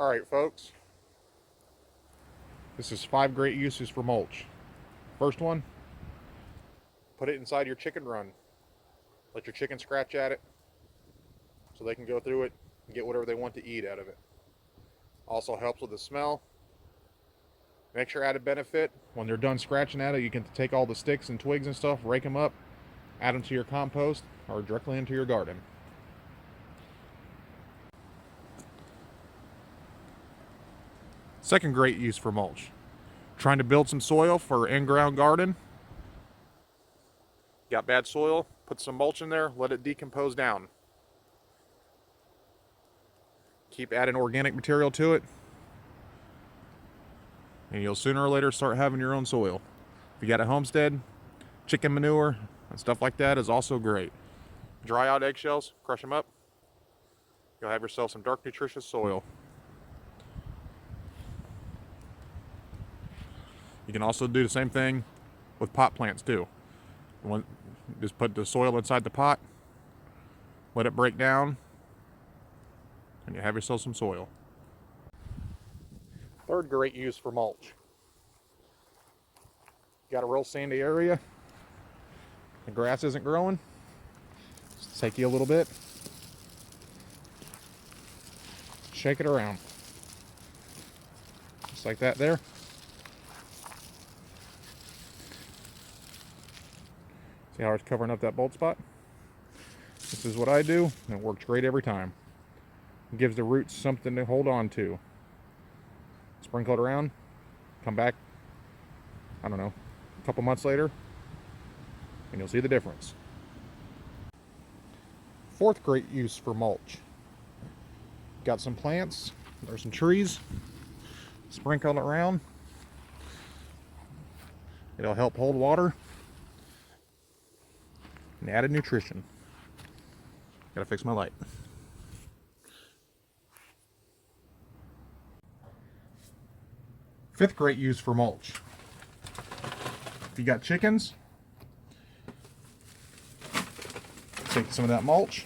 Alright folks, this is 5 great uses for mulch. First one, put it inside your chicken run. Let your chicken scratch at it so they can go through it and get whatever they want to eat out of it. Also helps with the smell. An extra added benefit, when they're done scratching at it, you can take all the sticks and twigs and stuff, rake them up, add them to your compost or directly into your garden. Second great use for mulch. Trying to build some soil for an in-ground garden. Got bad soil, put some mulch in there, let it decompose down. Keep adding organic material to it, and you'll sooner or later start having your own soil. If you got a homestead, chicken manure and stuff like that is also great. Dry out eggshells, crush them up. You'll have yourself some dark, nutritious soil. You can also do the same thing with pot plants too. Just put the soil inside the pot, let it break down, and you have yourself some soil. Third great use for mulch. Got a real sandy area, the grass isn't growing, just take you a little bit, shake it around, just like that there. See how it's covering up that bald spot? This is what I do, and it works great every time. It gives the roots something to hold on to. Sprinkle it around, come back, I don't know, a couple months later, and you'll see the difference. Fourth great use for mulch. Got some plants, there's some trees, sprinkle it around. It'll help hold water and added nutrition. Gotta fix my light. Fifth great use for mulch. If you got chickens, take some of that mulch,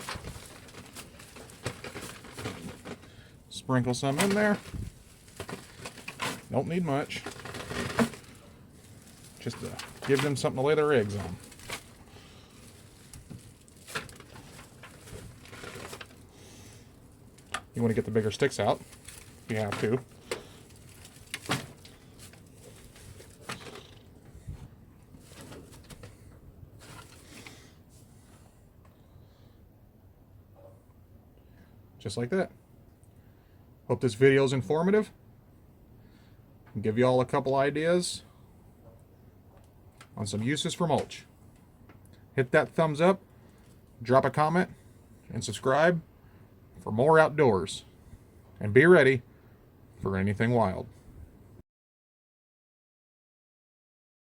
sprinkle some in there. Don't need much. Just to give them something to lay their eggs on. You want to get the bigger sticks out, if you have to. Just like that. Hope this video is informative. Give you all a couple ideas on some uses for mulch. Hit that thumbs up, drop a comment, and subscribe for more outdoors, and be ready for anything wild.